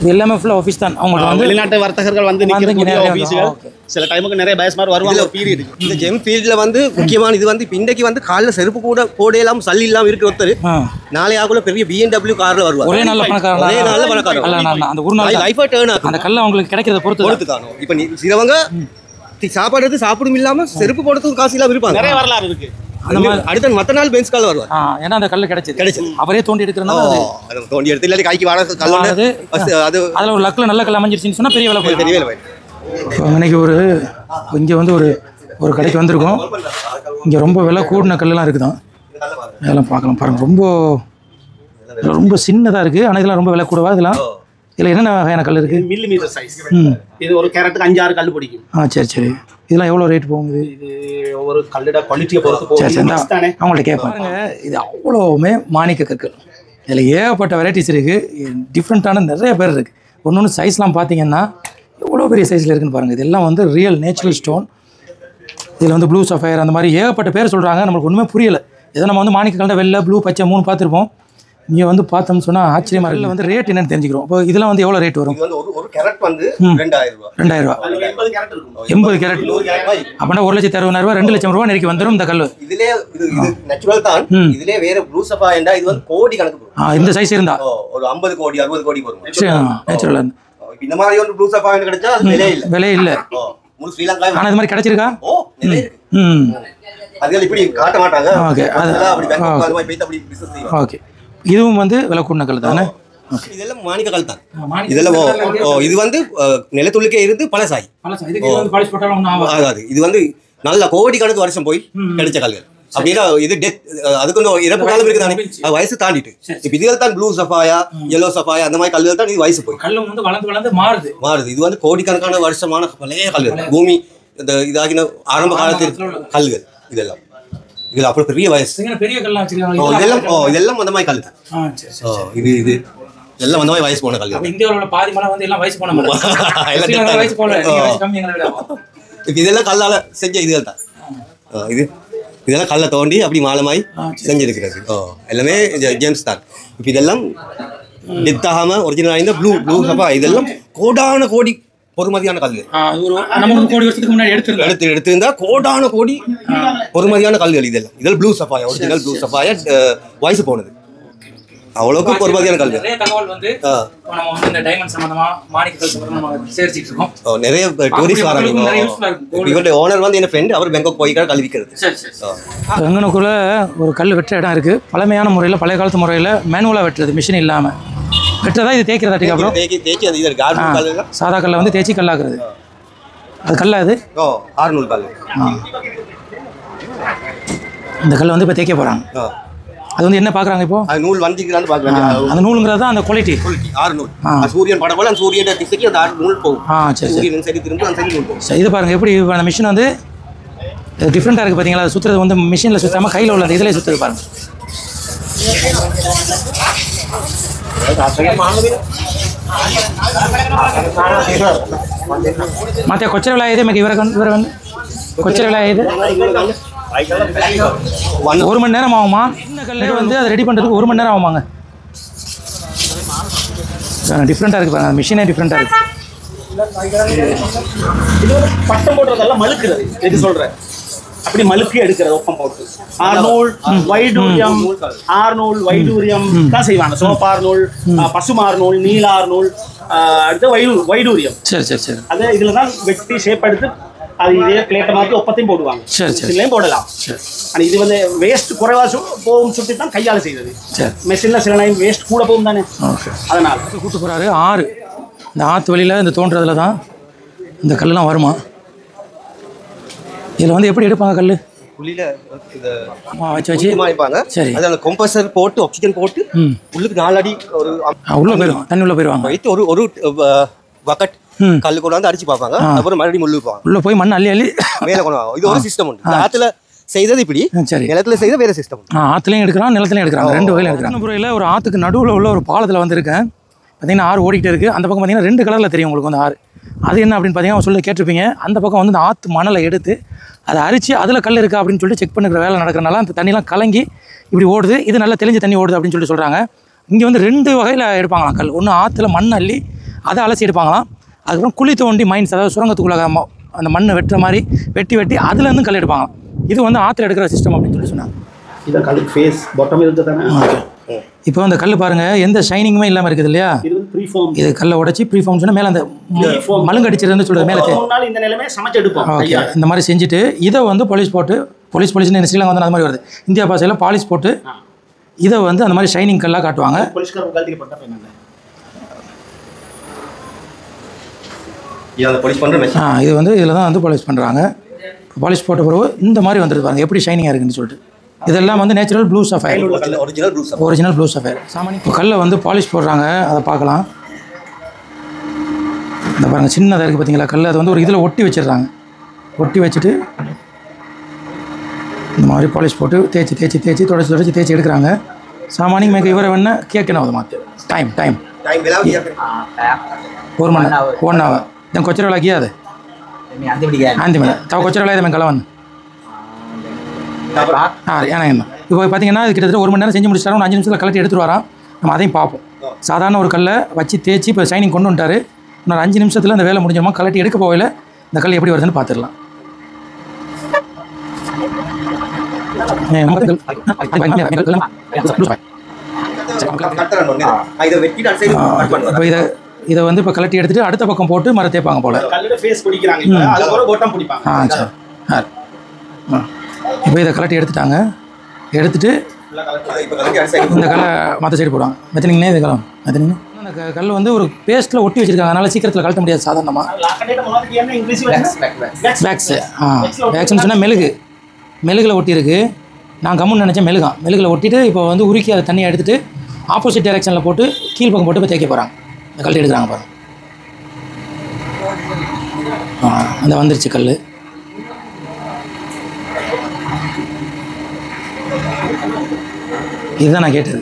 இது எல்லாமே ஃபுல்லாக ஆஃபீஸ் தான். அவங்களுக்கு வந்து வெளிநாட்டு வர்த்தகர்கள் வந்து நிற்கிற ஆஃபீஸுகள் சில டைமுக்கு நிறைய பயஸ் மாதிரி வருவாங்க. ஒரு பீரியட் இந்த ஜெம் ஃபீல்டில் வந்து முக்கியமான இது வந்து இன்றைக்கு வந்து காலில் செருப்பு கூட போடையெல்லாம் சல்லி இல்லாமல் இருக்கிற ஒருத்தர் நாளை ஆகுல பெரிய BMW காரில் வருவார். ஒரே நல்ல பணக்காரன். அந்த ஒரு நாள் லைஃபாக டேர்ன் ஆகும். அந்த கல்லை அவங்களுக்கு கிடைக்கிறத பொறுத்து தானோ. இப்போ சிலவங்க சாப்பாடு எடுத்து சாப்பிடும் இல்லாமல் செருப்பு போடுறதுக்கு காசு இல்லாமல் இருப்பாங்க. நிறைய வரலாறு இருக்கு. அந்த மாதிரி அடுத்த மற்ற நாள் பெஞ்ச் கால் வருவார். ஏன்னா அந்த கல்லு கிடைச்சது அவரே தோண்டி எடுக்கிறதுனால தோண்டி எடுத்து இல்லாட்டி கைக்கு வாட கல் அது அதில் ஒரு லக்கில் நல்ல கல் அமைஞ்சிருச்சுன்னு சொன்னால் பெரிய வேலை. இன்னைக்கு இங்கே வந்து ஒரு கடைக்கு வந்திருக்கோம். இங்கே ரொம்ப விலை கூடின கல்லெலாம் இருக்குதான். இதெல்லாம் பார்க்கலாம் பாருங்கள். ரொம்ப சின்னதாக இருக்குது. ஆனால் இதெல்லாம் ரொம்ப விலை கூடவா? இதில் என்னென்ன வகையான கல் இருக்குது? Millimetre size. இது ஒரு கேரட்டுக்கு 5-6 கல் பிடிக்கும். சரி. இதெல்லாம் எவ்வளோ ரேட் போகுது? இது ஒவ்வொரு கல்லோட குவாலிட்டியை பொறுத்து போகும். அவங்கள்ட்ட கேட்பாங்க. இது அவ்வளோவுமே மாணிக்க கற்கள். இதில் ஏகப்பட்ட வெரைட்டிஸ் இருக்குது. டிஃப்ரெண்ட்டான நிறைய பேர் இருக்குது. ஒன்று சைஸ்லாம் பார்த்தீங்கன்னா எவ்வளோ பெரிய சைஸில் இருக்குன்னு பாருங்கள். இதெல்லாம் வந்து ரியல் நேச்சுரல் ஸ்டோன். இதில் வந்து ப்ளூ சஃபயர் அந்த மாதிரி ஏகப்பட்ட பேர் சொல்கிறாங்க. நம்மளுக்கு ஒன்றுமே புரியலை. இதை நம்ம வந்து மாணிக்க கல்ல வெள்ளை, ப்ளூ, பச்சை 3 பார்த்துருப்போம். இங்கே வந்து பார்த்தோம்னு சொன்னால் ஆச்சரியமாக இல்லை. வந்து ரேட் என்னன்னு தெரிஞ்சுக்கிறோம். இப்போ இதெல்லாம் வந்து எவ்வளோ ரேட் வரும்? ஒரு கேரட் வந்து 2000 ரூபா. 80 கேரட் அப்படின்னா 1,60,000 2 லட்சம் ரூபா நெருக்கி வந்துடும் இந்த கல். இதுல இது நேச்சுரல் தான். இதுல வேற ப்ளூ சஃபயர்ண்டா இது வந்து கோடி கணக்கு வரும். இந்த சைஸ் இருந்தா ஒரு 50 கோடி 60 கோடி வரும். நேச்சுரல். இந்த மாதிரி ஒரு ப்ளூ சஃபயர் கிடைச்சா அது விலை இல்ல. முழு ஸ்ரீலங்கா ஆனா இது மாதிரி கிடைச்சிருக்கா? நிறைய இருக்கு. அதுல இப்படி காட்ட மாட்டாங்க. ஓகே. அதெல்லாம் அப்படி பேங்க் அது மாதிரி போய் அப்படி பிசினஸ் செய்வாங்க. ஓகே. இதுவும் வந்து விலை கூடின கல் தானே? இதெல்லாம் மாணிக்க கல் தான். இதெல்லாம் இது வந்து நிலத்துள்ளுக்கே இருந்து பழசாய். இதுக்கு வந்து பாலிஷ் போட்டாலும் ஒன்றும் ஆகாது. இது வந்து நல்ல கோடி கணக்கு வருஷம் போய் கிடைச்ச கல்கள். அப்படின்னா இது டெத் அதுக்கு வந்து இறப்பு காலம் இருக்குதானே, அது வயசு தாண்டிட்டு. இப்போ இதுகள் தான் ப்ளூ சஃபாயா, எல்லோ சஃபாயா அந்த மாதிரி கல்கள் தான் இது வயசு போய் கல்லும் வந்து வளர்ந்து மாறுது. இது வந்து கோடிக்கணக்கான வருஷமான பழைய கல்கள். பூமி இந்த இதாகின ஆரம்ப காலத்தில் கல்கள் இதெல்லாம். இதுல அப்புறம் பெரிய வயசு பெரிய கல்லாம் வச்சிருக்காங்க. இதெல்லாம் அந்த மாதிரி கல் தான். இது எல்லாம் அந்த மாதிரி வயசு போன கல்கள். இந்தியாவில் உள்ள பாதி மலை வந்து எல்லாம் வயசு போன மலை. வயசு போன கம்மி எங்களை விட. இப்போ இதெல்லாம் கல்லால செஞ்ச இதுகள் தான். இதெல்லாம் கல்லை தோண்டி அப்படி மாலமாய் செஞ்சிருக்கிறது. எல்லாமே ஜேம்ஸ் தான். இப்போ இதெல்லாம் டெத் ஆகாம ஒரிஜினல் ஆயிருந்த ப்ளூ சஃபா. இதெல்லாம் கோடான கோடி பொறுமதியான கல்கள். கோடி வருஷத்துக்கு முன்னாடி எடுத்திருந்தா கோடான கோடி பொறுமதியான கல்கள். இதெல்லாம் ப்ளூ சஃபாயா, ஒரிஜினல் ப்ளூ சஃபாயா வயசு போனது. அவ்வளவுக்கு பொறுமதியான கல்வி. நிறைய தகவல் வந்து நம்ம வந்து இந்த டைமண்ட் சம்பந்தமா மாணிக்கல் சம்பந்தமா சேர்ச்சிட்டு இருக்கோம். நிறைய டூரிஸ்ட் வராங்க. இவருடைய ஓனர் வந்து என்ன ஃப்ரெண்ட், அவர் பேங்காக் போய் கல்வி விற்கிறது. வெங்கனக்குள்ள ஒரு கல் வெட்டுற இடம் இருக்கு. பழமையான முறையில், பழைய காலத்து முறையில் மேனுவலாக வெட்டுறது, மிஷின் இல்லாமல் வெட்டுறதா. இது தேய்க்கிறதாட்டிக்கு அப்புறம் தேய்ச்சி அது இது கார்மெண்ட் கல், சாதா கல்லை வந்து தேய்ச்சி கல்லாக்குறது. அது கல்லா? அது ஆர்நூல் கல். இந்த கல்லை வந்து இப்போ தேய்க்க போகிறாங்க. அது வந்து என்ன பார்க்குறாங்க இப்போ? அது நூல் வந்திக்கிறான்னு பார்க்குறாங்க. அந்த நூலுங்கிறது தான் அந்த குவாலிட்டி. ஆர்நூல். சூரியன் படம் போல சூரியன் திசைக்கு அந்த நூல் போகும். சரி. சூரியன் சரி திரும்ப அந்த சரி நூல் போகும். சரி, இது பாருங்கள் எப்படி அந்த மிஷின் வந்து டிஃப்ரெண்ட்டாக இருக்குது பார்த்தீங்களா? அது சுற்றுறது வந்து மிஷினில் சுற்றாமல் கையில் உள்ள இதில் சுற்றுறது பாருங்கள். ಮತ್ತೆ ಕೊಚ್ಚರ ವಿಳಾಯ ಇದೆ. ಇವರ கொச்சரை விலை இது 1 மணி நேரம் ஆகுமா? சின்ன கல்லு வந்து அதை ரெடி பண்ணுறதுக்கு 1 மணி நேரம் ஆகுமாங்க. டிஃப்ரெண்ட்டாக இருக்குது பாருங்க, மிஷினே டிஃப்ரெண்ட்டாக இருக்குது. இது பட்டம் போடுறதெல்லாம் மழுக்குறது. எது சொல்கிறேன் அப்படி மழுக்கி எடுக்கிறது ஒப்பம் போட்டு. ஆர்நூல் வைடூரியம் தான் செய்வாங்க. சோப்பார்நூல், பசுமார்நூல், நீலார்நூல், அடுத்து வைடூரியம். சரி சரி சரி. அதை இதில் தான் வெட்டி ஷேப் எடுத்து அது இதே பிளேட்டை மாற்றி ஒப்பத்தையும் போடுவாங்க. சரி மிஷின்லையும் போடலாம். ஆனால் இது வந்து வேஸ்ட் குறைவாக போகும் சுட்டி தான் கையால் செய்வது. மெஷினில் சில நேரம் வேஸ்ட் கூட போகும் தானே. அதனால் கூட்டு போகிறாரு ஆறு. இந்த ஆற்று வழியில் இந்த தோன்றதில் தான் இந்த கல்லாம் வருமா. இதில் வந்து எப்படி எடுப்பாங்க கல்? குழியில வச்சு வச்சு மாய்ப்பாங்க. சரி, அதில் கம்ப்ரஸர் போட்டு ஆக்சிஜன் போட்டு உள்ளுக்கு 4 அடி ஒரு உள்ளே போயிடுவாங்க, தண்ணி உள்ளே போயிடுவாங்க. வைத்து ஒரு பக்கெட் கல் கொண்டு வந்து அடிச்சு பார்ப்பாங்க. அப்புறம் மறுபடியும் முள்ளு வைப்பாங்க. உள்ளே போய் மண் அள்ளி அள்ளி மேலே கொண்டு வாங்க. இது ஒரு சிஸ்டம் உண்டு. ஆற்றுல செய்தது இப்படி, சரி, நிலத்துல செய்த வேறு சிஸ்டம். ஆற்றுலையும் எடுக்கிறான், நிலத்துலையும் எடுக்கிறாங்க, 2 வகையில் எடுக்கிறாங்க. முறையில் ஒரு ஆற்றுக்கு நடுவில் உள்ள ஒரு பாலத்தில் வந்திருக்கேன். பார்த்தீங்கன்னா ஆறு ஓடிக்கிட்டே இருக்குது. அந்த பக்கம் பார்த்தீங்கன்னா 2 கலரில் தெரியும் உங்களுக்கு வந்து ஆறு. அது என்ன அப்படின்னு பார்த்தீங்கன்னா சொல்லி கேட்டிருப்பீங்க. அந்த பக்கம் வந்து அந்த ஆற்று மணலை எடுத்து அதை அரிச்சு அதில் கல் இருக்கா அப்படின்னு சொல்லிட்டு செக் பண்ணுற வேலை நடக்கிறனால அந்த தண்ணிலாம் கலங்கி இப்படி ஓடுது. இது நல்லா தெளிஞ்ச தண்ணி ஓடுது அப்படின்னு சொல்லி சொல்கிறாங்க. இங்கே வந்து 2 வகையில் எடுப்பாங்களாம் கல். ஒன்று ஆற்றுல மண் அள்ளி அதை அலசி எடுப்பாங்களாம். அதுக்கப்புறம் குழி தோண்டி மைன்ஸ், அதாவது சுரங்கத்துக்குள்ள அந்த மண்ணை வெட்டுற மாதிரி வெட்டி அதுலேருந்து கல் எடுப்பாங்களாம். இது வந்து ஆற்றுல எடுக்கிற சிஸ்டம் அப்படின்னு சொல்லி சொன்னாங்க. இந்த கல் ஃபேஸ் பாட்டம் இருக்கு தானே. இப்போ அந்த கல் பாருங்கள், எந்த ஷைனிங்குமே இல்லாமல் இருக்குது இல்லையா. இது கல்லை உடச்சி ப்ரீஃபார்ம் சொன்னால் மேலே அந்த மழுங்கடிச்சிருந்து சொல்கிறது மேலே ஓகே. இந்த மாதிரி செஞ்சுட்டு இதை வந்து போலீஸ்னு ஸ்ரீலங்கா வந்து அந்த மாதிரி வருது. இந்தியா பாஷையில் பாலிஷ் போட்டு இதை வந்து அந்த மாதிரி ஷைனிங் கல்லாக காட்டுவாங்க. இது வந்து இதில் தான் வந்து பாலிஷ் பண்ணுறாங்க. பாலிஷ் போட்ட பிறகு இந்த மாதிரி வந்துடுது பாருங்க, எப்படி ஷைனிங்காக இருக்குன்னு சொல்லிட்டு. இதெல்லாம் வந்து natural blue sapphire, original blue sapphire. சாமானி இப்போ கல்லை வந்து பாலிஷ் போடுறாங்க, அதை பார்க்கலாம். இந்த பாருங்கள் சின்னதாக இருக்குது பார்த்தீங்களா கல். அது வந்து ஒரு இதில் ஒட்டி வச்சிடுறாங்க. ஒட்டி வச்சுட்டு இந்த மாதிரி பாலிஷ் போட்டு தேய்ச்சி தொடச்சி எடுக்கிறாங்க. சாமானி மேற்கு இவரை வேணா கேட்கணும். அது மாற்று டைம் 1 மணி நேரம் 1 hour. දැන් කොච්චර වෙලා ගියාද? මේ අන්තිමට ගියා. අන්තිමට. තව කොච්චර වෙලාද මම කලවන්න? ஏன்னா இப்போ பார்த்தீங்கன்னா இது கிட்டத்தட்ட 1 மணி நேரம் செஞ்சு முடிச்சிட்டாரு. 5 நிமிஷத்தில் கலட்டி எடுத்துட்டு வரான். நம்ம அதையும் பார்ப்போம். சாதாரண ஒரு கல்லை வச்சு தேய்ச்சி இப்போ ஷைனிங் கொண்டு வந்துட்டாரு. இன்னொரு 5 நிமிஷத்தில் அந்த வேலை முடிஞ்சோமா கலட்டி எடுக்க போகல இந்த கல் எப்படி வருதுன்னு பார்த்துடலாம். இப்போ இதை வந்து இப்போ கலட்டி எடுத்துட்டு அடுத்த பக்கம் போட்டு மர தேய்ப்பாங்க போல. இப்போ இதை கலட்டி எடுத்துட்டாங்க. எடுத்துட்டு இந்த கல்லை மற்ற சைடு போடுவாங்க. மெத்தனிங்னே இது கலம் மெத்தனிங். அந்த கல் வந்து ஒரு பேஸ்ட்டில் ஒட்டி வச்சுருக்காங்க. அதனால் சீக்கிரத்தில் கழட்ட முடியாது சாதாரணமாக. வேக்ஸு வேக்ஸ்ன்னு சொன்னால் மெழுகில் ஒட்டியிருக்கு. நான் கம்முன்னு நினச்சேன் மெழுகில் ஒட்டிட்டு இப்போ வந்து உருக்கி அதை தண்ணியை எடுத்துகிட்டு ஆப்போசிட் டைரெக்ஷனில் போட்டு கீழ்ப்பக்கம் போட்டு இப்போ தேய்க்க போகிறாங்க. இந்த கல் எடுக்கிறாங்க பாருங்க. அந்த வந்துருச்சு கல். இதுதான் நான் கேட்டது.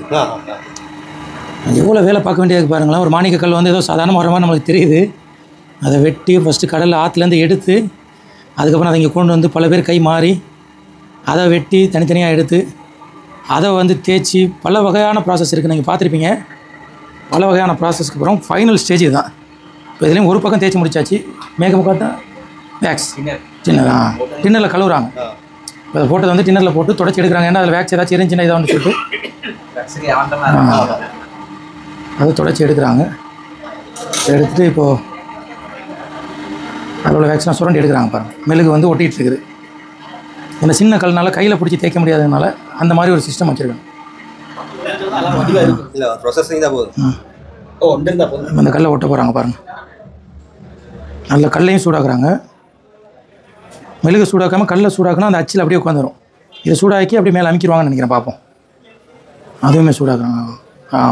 எவ்வளோ வேலை பார்க்க வேண்டியது பாருங்களேன். ஒரு மாணிக்க கல் வந்து ஏதோ சாதாரண வர மாதிரி நம்மளுக்கு தெரியுது. அதை வெட்டி ஃபஸ்ட்டு கடலில் ஆற்றுலேருந்து எடுத்து அதுக்கப்புறம் அதை இங்கே கொண்டு வந்து பல பேர் கை மாறி அதை வெட்டி தனித்தனியாக எடுத்து அதை வந்து தேய்ச்சி பல வகையான ப்ராசஸ் இருக்குது. நீங்கள் பார்த்துருப்பீங்க. பல வகையான ப்ராசஸ்க்கு அப்புறம் ஃபைனல் ஸ்டேஜ் தான். இப்போ இதுலேயும் ஒரு பக்கம் தேய்ச்சி முடிச்சாச்சு. மேக்கப் பார்த்தா வேக்ஸ் டின்னரா டின்னரில் கழுவுறாங்க. இப்போ அதை போட்டது வந்து டின்னரில் போட்டு தொடச்சி எடுக்கிறாங்க. ஏன்னா அதில் வேக்ஸ் ஏதாச்சும் இருந்துச்சுன்னா இதை வந்து சொல்லிட்டு அதை தொடச்சி எடுக்கிறாங்க. எடுத்துகிட்டு இப்போது அதோட வேக்ஸ்லாம் சுரண்டி எடுக்கிறாங்க பாருங்கள். மெழுகு வந்து ஒட்டிகிட்டு இருக்குது. இந்த சின்ன கல்னால கையில் பிடிச்சி தேய்க்க முடியாததுனால அந்த மாதிரி ஒரு சிஸ்டம் வச்சுருக்காங்க. இந்த கல்லை ஒட்ட போகிறாங்க பாருங்கள். நல்ல கல்லையும் சூடாக்குறாங்க. மெழுகு சூடாக்காமல் கல்லை சூடாக்கினா அந்த அச்சில் அப்படியே உட்காந்துரும். இதை சூடாக்கி அப்படியே மேலே அமைக்கிடுவாங்கன்னு நினைக்கிறேன். பார்ப்போம். அதுவுமே சூடாக்குறாங்க.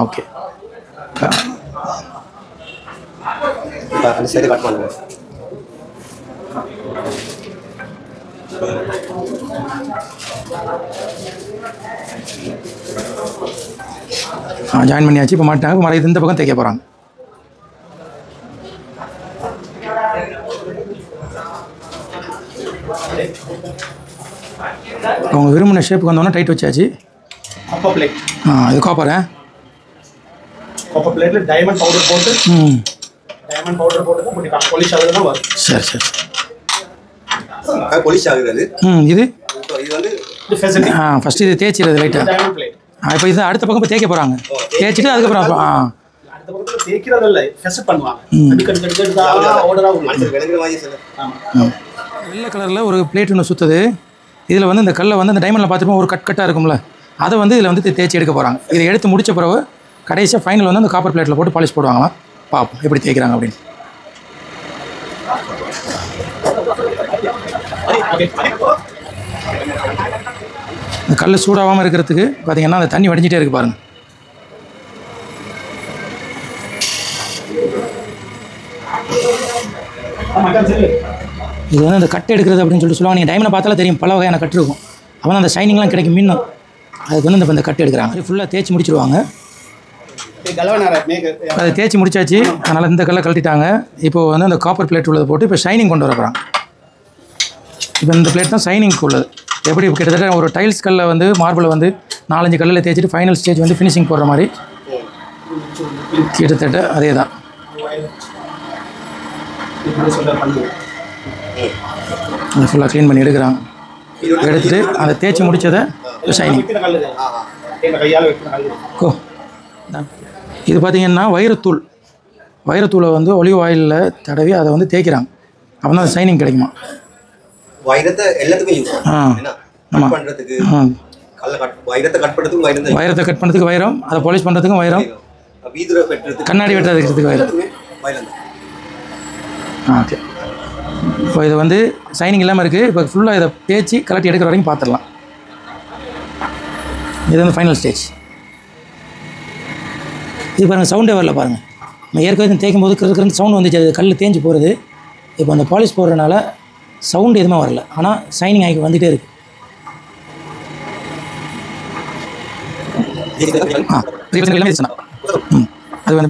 ஓகே. ஜாயின் பண்ணியாச்சு. இப்போ மாட்டாங்க. இப்போ மறைய இந்த பக்கம் தைக்க போகிறாங்க. அவங்க விரும்பின ஷேப்புக்கு வந்தோன்னா டைட் வச்சாச்சு. இது காப்பர் பிளேட்டில் டைமண்ட் பவுடர் போட்டு பாலிஷ் ஆகுது தான் வரும். சரி சரி பாலிஷ் ஆகுது. இது வந்து ஃபஸ்ட்டு இது தேய்ச்சிடுறது லைட்டாக. இப்போ இது அடுத்த பக்கம் இப்போ தேய்க்க போகிறாங்க. தேய்ச்சிட்டு அதுக்கப்புறம் அடுத்த பக்கத்தில் தேய்க்கிறது இல்லை, ஃபெசட் பண்ணுவாங்க. வெள்ளை கலரில் ஒரு பிளேட் ஒன்று சுற்றுது. இதில் வந்து இந்த கல்லை வந்து இந்த டைமண்டில் பார்த்துருப்போம் ஒரு கட்டாக இருக்கும்ல, அதை வந்து இதில் வந்து தேய்ச்சி எடுக்க போகிறாங்க. இதை எடுத்து முடித்த பிறகு கடைசியாக ஃபைனல் வந்து அந்த காப்பர் பிளேட்டில் போட்டு பாலிஷ் போடுவாங்களாம். பார்ப்போம் எப்படி தேய்க்கிறாங்க அப்படின்னு. இந்த கல் சூடாகாமல் இருக்கிறதுக்கு பார்த்தீங்கன்னா அந்த தண்ணி வடிஞ்சிட்டே இருக்குது பாருங்கள். இது வந்து அந்த கட்டு எடுக்கிறது அப்படின்னு சொல்லிட்டு சொல்லுவாங்க. நீங்கள் டைமில் பார்த்தாலும் தெரியும், பல வகையான கட்டு இருக்கும். அப்போ அந்த ஷைனிங்லாம் கிடைக்கும் மீனும். அதுக்கு வந்து இந்த கட்டு எடுக்கிறாங்க. ஃபுல்லாக தேய்ச்சி முடிச்சிடுவாங்க. அதை தேய்ச்சி முடிச்சாச்சு. அதனால் இந்த கல்லை கழட்டிட்டாங்க. இப்போது வந்து அந்த காப்பர் பிளேட் உள்ளதை போட்டு இப்போ ஷைனிங் கொண்டு வர போகிறாங்க. இப்போ இந்த பிளேட் தான் ஷைனிங்க்கு உள்ளது. எப்படி கிட்டத்தட்ட ஒரு டைல்ஸ் கல்லை வந்து மார்பிளை வந்து 4-5 கல்லில் தேய்ச்சிட்டு ஃபைனல் ஸ்டேஜ் வந்து ஃபினிஷிங் போடுற மாதிரி கிட்டத்தட்ட அதே தான். அதை ஃபுல்லாக க்ளீன் பண்ணி எடுக்கிறாங்க. எடுத்துகிட்டு அதை தேய்ச்சி முடித்ததை ஷைனிங். இது பார்த்திங்கன்னா வைரத்தூளை வந்து ஒலிவ் ஆயிலில் தடவி அதை வந்து தேய்க்கிறாங்க. அப்போ தான் ஷைனிங் கிடைக்குமா. வைரத்தை எல்லாத்துக்கும் யூஸ் ஆமாம். வைரத்தை கட் பண்ணுறதுக்கு வைரம், அதை பாலிஷ் பண்ணுறதுக்கும் வைரம், கண்ணாடி வெட்டுறதுக்கு வைரம். ஓகே, இப்போ இது வந்து ஷைனிங் இல்லாமல் இருக்குது. இப்போ ஃபுல்லாக இதை தேய்ச்சி கலட்டி எடுக்கிற வரைக்கும் பார்த்துடலாம். இது வந்து ஃபைனல் ஸ்டேஜ். இது பாருங்கள், சவுண்டே வரல பாருங்கள். நம்ம ஏற்கனவே தேய்க்கும் போது இருக்கிற சவுண்டு வந்துச்சு, அது கல் தேஞ்சு போகிறது. இப்போ அந்த பாலிஷ் போடுறதுனால சவுண்டு எதுவுமே வரல, ஆனால் ஷைனிங் ஆகி வந்துகிட்டே இருக்குது. அது வந்து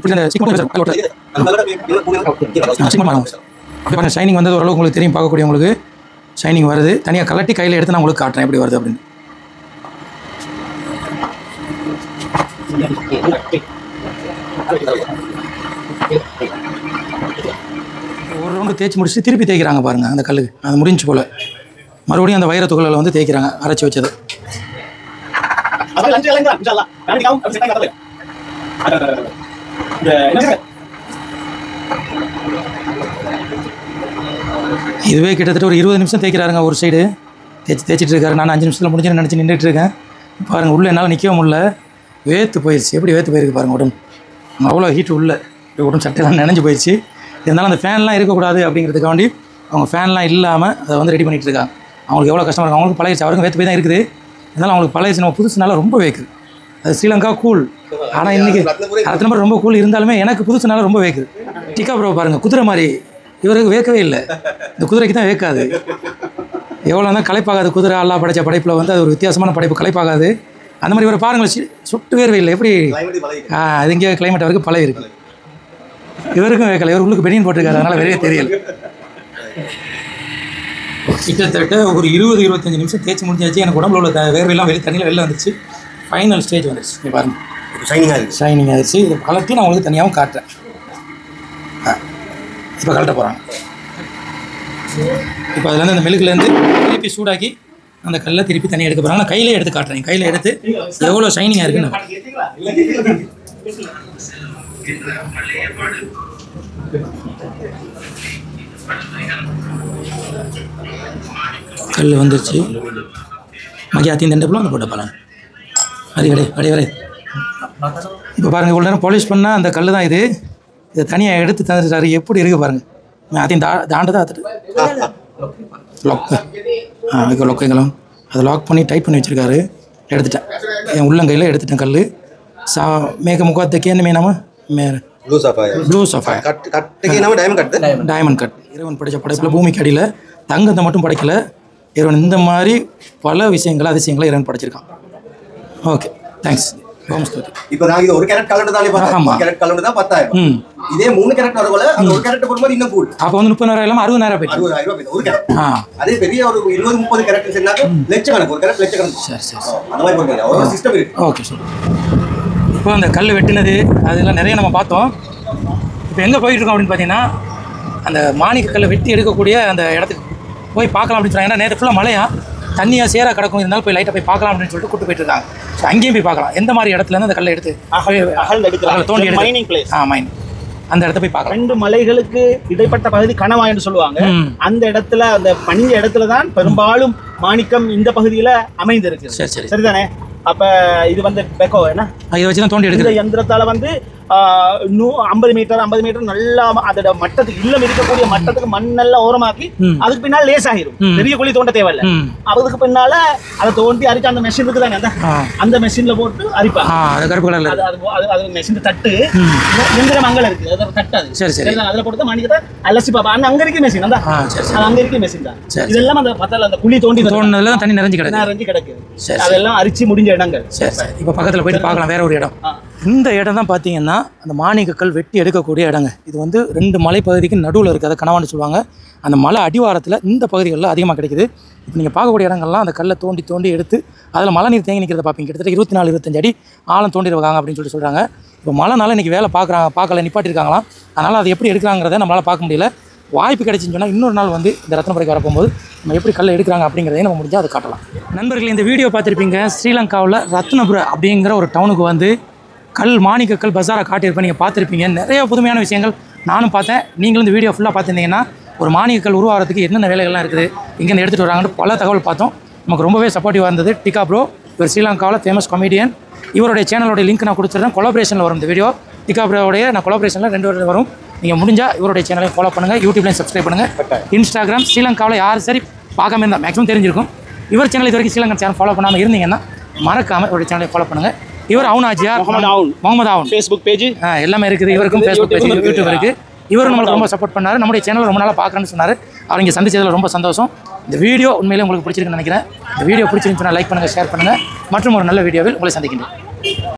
ஷைனிங் வந்தது ஓரளவு உங்களுக்கு தெரியும், பார்க்கக்கூடியவங்களுக்கு ஷைனிங் வருது. தனியாக கலட்டி கையில் எடுத்து நான் உங்களுக்கு காட்டுறேன் எப்படி வருது அப்படின்னு. ஒரு ரவுண்டு தேய்ச்சி முடிச்சு திருப்பி தேய்க்கிறாங்க பாருங்கள் அந்த கல்லுக்கு. அது முடிஞ்சு போல் மறுபடியும் அந்த வைரத்துகளில் வந்து தேய்க்கிறாங்க அரைச்சி வச்சது. இதுவே கிட்டத்தட்ட ஒரு 20 நிமிஷம் தேய்க்கிறாருங்க ஒரு சைடு. தேய்ச்சிட்டு இருக்காரு. நான் 5 நிமிஷத்தில் முடிஞ்சுன்னு நினச்சி நின்றுட்டு இருக்கேன். பாருங்கள், உள்ளே என்னால் நிற்க முடியல, வேர்த்து போயிடுச்சு. எப்படி வேர்த்து போயிருக்கு பாருங்கள் உடம்பு. அவ்வளோ ஹீட்டு உள்ள உடம்பு சட்டையெல்லாம் நினைஞ்சு போயிடுச்சு. இருந்தாலும் அந்த ஃபேன்லாம் இருக்கக்கூடாது அப்படிங்கிறதுக்காண்டி அவங்க ஃபேன்லாம் இல்லாமல் அதை வந்து ரெடி பண்ணிகிட்டு இருக்காங்க. அவங்களுக்கு எவ்வளோ கஷ்டமாக இருக்கும். அவங்களுக்கு பழகிடுச்சு, அவருக்கும் வேர்த்து போய் தான் இருக்குது. இருந்தாலும் அவங்களுக்கு பழகிடுச்சு. நம்ம புதுசுனால ரொம்ப வேக்குது. அது ஸ்ரீலங்கா கூல், ஆனால் இன்றைக்கி ரத்னபுரம் ரொம்ப கூல். இருந்தாலுமே எனக்கு புதுசுனால ரொம்ப வேக்குது. டிக்கா ப்ரோ பாருங்கள், குதிரை மாதிரி. இவருக்கு வேக்கவே இல்லை, இந்த குதிரைக்கு தான் வேக்காது. எவ்வளோ தான் களைப்பாகாது குதிரை. அல்லா படைத்த படைப்பில் வந்து அது ஒரு வித்தியாசமான படைப்பு, களைப்பாகாது. அந்த மாதிரி இவரை பாருங்கள், சுட்டு வேர்வை இல்லை. எப்படி அது இங்கே கிளைமேட் வரைக்கும் பழகி இருக்குது. இவருக்கும் வேக்கலை. இவர் உள்ளுக்கு பெனியன் போட்டிருக்காரு, அதனால் வேறே தெரியல. கிட்டத்தட்ட ஒரு 20-25 நிமிஷம் தேய்ச்சி முடிஞ்சாச்சு. எனக்கு உடம்புல உள்ள வேர்வையெல்லாம் தண்ணியில் வெளில வந்துச்சு. ஃபைனல் ஸ்டேஜ் வந்துடுச்சு பாருங்கள். ஷைனிங் ஆகிடுச்சு. இதை கலட்டி நான் உங்களுக்கு தனியாகவும் காட்டுறேன். இப்போ கலட்ட போகிறாங்க. இப்போ அதுலேருந்து அந்த மெழுகுலேருந்து திருப்பி சூடாக்கி அந்த கல்லை திருப்பி தனியாக எடுக்க போகிறாங்க. நான் கையிலே எடுத்து காட்டுறேன். கையில் எடுத்து எவ்வளோ ஷைனிங்காக இருக்குன்னு. கல் வந்துருச்சு. மகியாத்தி தண்டப்புல அந்த போட்ட பலன் அடி வரை அடி வரை. இப்போ பாருங்கள், இவ்வளோ நேரம் பாலிஷ் பண்ணால் அந்த கல் தான் இது. இதை தனியாக எடுத்து தந்துட்டாரு. எப்படி இருக்குது பாருங்கள். அதையும் தாண்ட தான் பார்த்துட்டு லாக்கு லொக்கைங்களும் அதை லாக் பண்ணி டைட் பண்ணி வச்சுருக்காரு. எடுத்துட்டேன், என் உள்ளங்கையில் எடுத்துட்டேன் கல். மேக முகாத்துக்கே என்ன மேனாமா ப்ளூ சஃபாயர் டைமண்ட் கட். இறைவன் படைத்த படைப்பில் பூமிக்கு அடியில் தங்கத்தை மட்டும் படைக்கலை. இறைவன் இந்த மாதிரி பல விஷயங்கள் அதிசயங்களை இறைவன் படைச்சிருக்கான். Okay, thanks. இப்போ நான் இது ஒரு கேரட் கலர் தானே பார்த்தேன். கேரட் கலர் தான் 10,000. இதே 3 கேரட் வரவல அந்த ஒரு கேரட் போடும்போது இன்னும் கூடு. அப்போ வந்து 30,000 இல்லாம 60,000 போயிடும். 60,000 போயிடும் ஒரு கேரட். அதே பெரிய ஒரு 20-30 கேரட் சென்னாக்க லட்சக்கணக்கு ஒரு கேரட் லட்சக்கணக்கு. சரி அந்த மாதிரி போடுங்க. ஒரு சிஸ்டம் இருக்கு. Okay sir. இப்போ அந்த கல் வெட்டினது அதெல்லாம் நிறைய நம்ம பார்த்தோம். இப்போ எங்கே போயிட்டு இருக்கோம் அப்படின்னு பார்த்தீங்கன்னா, அந்த மாணிக்க கல்லை வெட்டி எடுக்கக்கூடிய அந்த இடத்துக்கு போய் பார்க்கலாம் அப்படின்னு சொன்னாங்க. ஏன்னா நேற்று ஃபுல்லாக மழையா தண்ணியாக சேராக கிடக்கும். இருந்தாலும் போய் லைட்டாக போய் பார்க்கலாம் அப்படின்னு சொல்லிட்டு கூட்டு போயிட்டு இருக்காங்க. ஸோ அங்கேயும் போய் பார்க்கலாம் எந்த மாதிரி இடத்துலேருந்து அந்த கல்லை எடுத்து தோண்டி எடுத்து. மைனிங். அந்த இடத்த போய் பார்க்கலாம். 2 மலைகளுக்கு இடைப்பட்ட பகுதி கணவா என்று சொல்லுவாங்க. அந்த இடத்துல அந்த பணிஞ்ச இடத்துல தான் பெரும்பாலும் மாணிக்கம் இந்த பகுதியில அமைந்திருக்கு. சரிதானே? அப்ப இது வந்து பெக்கோ என்ன இதை வச்சு தான் தோண்டி எடுக்கிற இந்த யந்திரத்தால வந்து 50 மீட்டர் நல்லா அதோட மட்டத்துக்கு இல்லம் இருக்கக்கூடிய மட்டத்துக்கு மண்ணெல்லாம் ஓரமாக்கி அதுக்கு பின்னால லேஸ் ஆகிரும். பெரிய குழி தோண்ட தேவையில்லை. அதுக்கு பின்னால அதை தோண்டி அரிச்சு அந்த மெஷின் இருக்குதாங்க அந்த மெஷின்ல போட்டு அரிப்பாங்க. அது மெஷின் தட்டு எந்திரம் அங்கே இருக்கு. அது தட்டாது. அதுல போட்டு மாணிக்கத்தை அலசி பாப்பா. அங்க இருக்க மெஷின் அந்த அது அங்க இருக்க மெஷின் தான். இதெல்லாம் அந்த பத்தால அந்த குழி தோண்டி தோண்டினதுல தண்ணி நிறைஞ்சு கிடக்கு. அதெல்லாம் அரிச்சு முடிஞ்ச இடங்கள். இப்போ பக்கத்துல போயிட்டு பார்க்கலாம். வேற ஒரு இடம். இந்த இடம் தான் பார்த்தீங்கன்னா அந்த மாணிக்கக்கல் வெட்டி எடுக்கக்கூடிய இடங்க. இது வந்து 2 மலைப்பகுதிக்கு நடுவில் இருக்குது. அதை கணவான்னு சொல்லுவாங்க. அந்த மலை அடிவாரத்தில் இந்த பகுதிகளில் அதிகமாக கிடைக்குது. இப்போ நீங்கள் பார்க்கக்கூடிய இடங்கள்லாம் அந்த கல்லை தோண்டி தோண்டி எடுத்து அதில் மழை நீர் தேங்கி நிற்கிறத பார்ப்பீங்க. கிட்டத்தட்ட 24-25 அடி ஆழம் தோண்டிடுவாங்க அப்படின்னு சொல்கிறாங்க. இப்போ மழைனால இன்றைக்கி வேலை பார்க்கல நிப்பாட்டிருக்காங்களாம். அதனால் அதை எப்படி எடுக்கிறாங்கிறத நம்மளால் பார்க்க முடியல. வாய்ப்பு கிடைச்சின்னு சொன்னால் இன்னொரு நாள் வந்து இந்த ரத்னபுரிக்கு வரப்போகும்போது நம்ம எப்படி கல்லை எடுக்கிறாங்க அப்படிங்கிறதையும் நம்ம முடிஞ்சால் அதை காட்டலாம். நண்பர்கள், இந்த வீடியோ பார்த்துருப்பீங்க. ஸ்ரீலங்காவில் ரத்னபுரி அப்படிங்கிற ஒரு டவுனுக்கு வந்து மாணிக்கக்கல் பஜாரை காட்டியிருப்பேன். நீங்கள் பார்த்துருப்பீங்க. நிறைய புதுமையான விஷயங்கள் நானும் பார்த்தேன். நீங்களும் இந்த வீடியோ ஃபுல்லாக பார்த்துருந்தீங்கன்னா ஒரு மாணிக்கக்கல் உருவாகிறதுக்கு என்னென்ன வேலைகள்லாம் இருக்குது, இங்கேருந்து எடுத்துகிட்டு வராங்கன்னு பல தகவல் பார்த்தோம். நமக்கு ரொம்பவே சப்போர்ட்டிவாக இருந்தது. டிகா ப்ரோ இவர் ஸ்ரீலங்காவில் ஃபேமஸ் காமெடியன். இவருடைய சேனலோடைய லிங்க் நான் கொடுத்துருந்தேன். கொலாபரேஷனில் வரும் இந்த வீடியோ. டிகா ப்ரோடைய நான் கொலாபரேஷனில் 2 வரும். நீங்கள் முடிஞ்சால் இவருடைய சேனலையும் ஃபாலோ பண்ணுங்கள். யூடியூப்லையும் சப்ஸ்கிரைப் பண்ணுங்கள். இன்ஸ்டாகிராம் ஸ்ரீலங்காவில் யார் சரி பார்க்காம இருந்தால் மேக்ஸிமம் தெரிஞ்சிருக்கும். இவர் சேனல் இது வரைக்கும் ஸ்ரீலங்கா சேனல் ஃபாலோ பண்ணாமல் இருந்தீங்கன்னா மறக்காமல் இவருடைய சேனலை ஃபாலோ பண்ணுங்கள். இவர் அவுனாஜியார் முகமது அவுன் ஃபேஸ்புக் பேஜ் எல்லாமே இருக்குது. இவருக்கும் ஃபேஸ்புக் பேஜ் யூடியூப் இருக்குது. இவரும் நம்மளுக்கு ரொம்ப சப்போர்ட் பண்ணார். நம்முடைய சேனல் ரொம்ப நாளாக பார்க்குறேன்னு சொன்னார். அவர் இங்கே சந்திச்சதில் ரொம்ப சந்தோஷம். இந்த வீடியோ உண்மையிலே உங்களுக்கு பிடிச்சிருக்குன்னு நினைக்கிறேன். இந்த வீடியோ பிடிச்சிருந்துச்சுன்னா லைக் பண்ணுங்கள், ஷேர் பண்ணுங்கள். மற்றும் ஒரு நல்ல வீடியோவில் உங்களை சந்திக்கின்றேன்.